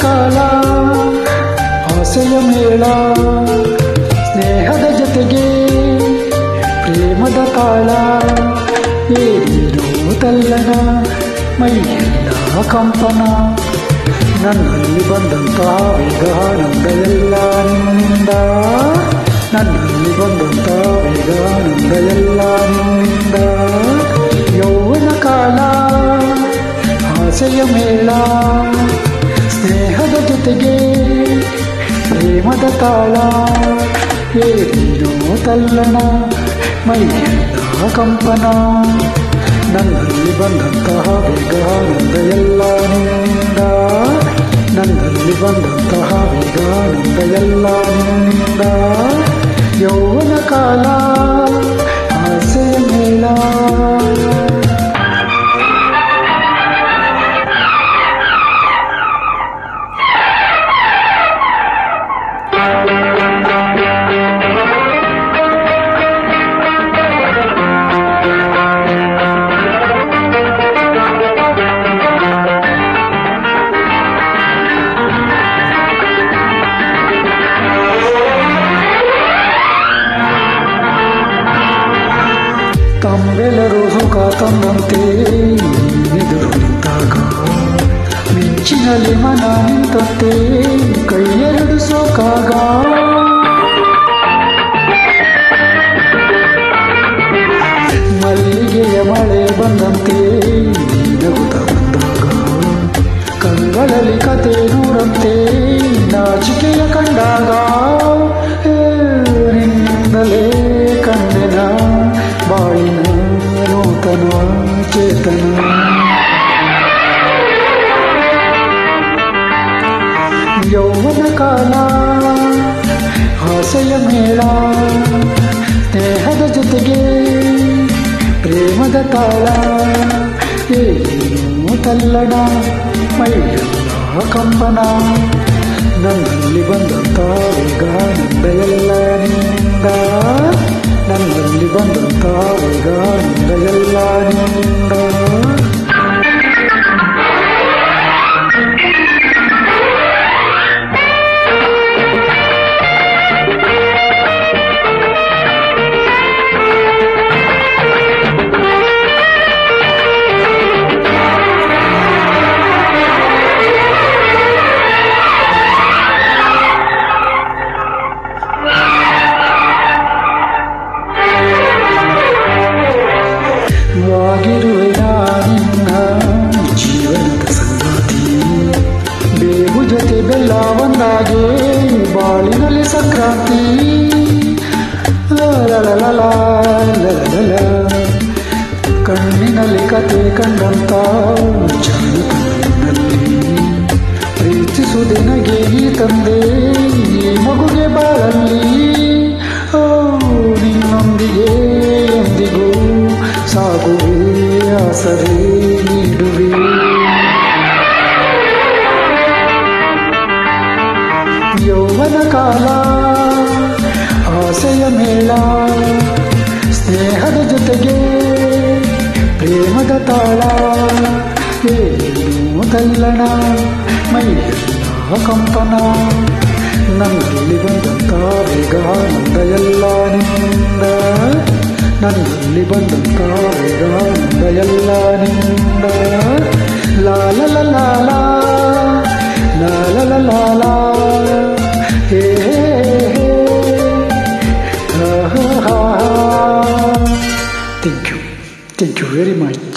ಕಾಲ ಆಸೆಯ ಮೇಳ ಸ್ನೇಹದ ಜೊತೆಗೆ ಪ್ರೇಮದ ತಾಳ ಏನೇನೋ ತಲ್ಲಣ ಮೈಯೆಲ್ಲ ಕಂಪನ ನನ್ನಲ್ಲಿ ಬಂದಂಥ ವೇಗಾನಂದ ಎಲ್ಲ ನಿನ್ನಿಂದ ನನ್ನಲ್ಲಿ ಬಂದಂಥ ವೇಗಾನಂದ ಎಲ್ಲ ನಿನ್ನಿಂದ ಯೌವನ ಕಾಲ ಆಸೆಯ ಮೇಳ ಸ್ನೇಹದ ಜೊತೆಗೆ ಪ್ರೇಮದ ತಾಳ ಏನೇನೋ ತಲ್ಲಣ ಮೈಯೆಲ್ಲ ಕಂಪನ ನನ್ನಲ್ಲಿ ಬಂದಂತಹ ವೇಗಾನಂದ ಎಲ್ಲ ನಿನ್ನಿಂದ ನನ್ನಲ್ಲಿ ಬಂದಂತಹ ವೇಗಾನಂದ ಎಲ್ಲ ನಿನ್ನಿಂದ ಯೌವನ ಕಾಲ ಆಸೆಯ ಮೇಳ ತಮ್ಮೆಲ್ಲರೂ ಸುಖ ತಂದಂತೆ ಎದುರು ನಿಂತಾಗ ಮಿಂಚಿನಲ್ಲಿ ಮನ ನಿಂತಂತೆ ಕೈಯೆರಡು ಸೋಕಾಗ ಮಲ್ಲಿಗೆಯ ಮಳೆ ಬಂದಂತೆ ನಗುತ್ತಾ ಬಂದಾಗ ಕಂಗಳಲ್ಲಿ ಕತೆ ನೂರಂತೆ ನಾಚಿಕೆಯ ಕಂಡಾಗ ನಿನ್ನಿಂದಲೇ ಕಂಡೆನ ಬಾಳಿನ ನೂತನ ಚೇತನ ಯೌವನ ಕಾಲ ಆಸೆಯ ಮೇಳ ಸ್ನೇಹದ ಜೊತೆಗೆ ಪ್ರೇಮದ ತಾಳ ಏನೋ ತಲ್ಲಣ ಮೈಯೆಲ್ಲ ಕಂಪನ ನನ್ನಲ್ಲಿ ಬಂದಂಥ ವೇಗಾನಂದ ಎಲ್ಲ ನಿನ್ನಿಂದ ನನ್ನಲ್ಲಿ ಬಂದಂಥ ವೇಗಾನಂದ ಎಲ್ಲ ನಿನ್ನಿಂದ ವಾಗಿರುವೆ ನಿನ್ನ ಜೀವನದ ಸಂಗಾತಿ ಬೇವು ಜೊತೆ ಬೆಲ್ಲ ಒಂದಾಗೆ ಬಾಳಿನಲ್ಲಿ ಸಂಕ್ರಾಂತಿ ಲಲಲಲ ಕಣ್ಣಿನಲ್ಲಿ ಕತೆ ಕಂಡಂತ ಜಾಣತನದಲ್ಲಿ ಪ್ರೀತಿಸುವುದೇ ನಗೆ ನೀ ತಂದೆ ಈ ಮಗುಗೆ ಬಾಳಲ್ಲಿ ನಿನ್ನೊಂದಿಗೆ ಎಂದಿಗೂ ಸಾಗುವೆ ಆಸರೆ ನೀಡುವೆ ಯೌವನ ಕಾಲ ಆಸೆಯ ಮೇಳ ಸ್ನೇಹದ ಜೊತೆಗೆ ಪ್ರೇಮದ ತಾಳ ಏನೋ ತಲ್ಲಣ ಮೈಯೆಲ್ಲ ಕಂಪನ ನನ್ನಲ್ಲಿ ಬಂದಂಥ ವೇಗಾನಂದ ಎಲ್ಲ ನಿನ್ನಿಂದ ನನ್ನಲ್ಲಿ ಬಂದಂಥ ವೇಗಾನಂದ ಎಲ್ಲ ನಿನ್ನಿಂದ ಲಾಲಲ ಲಾಲ ಲಾಲಲ ಲಾಲ ಹೇ ಥ್ಯಾಂಕ್ ಯು ವೆರಿ ಮಚ್.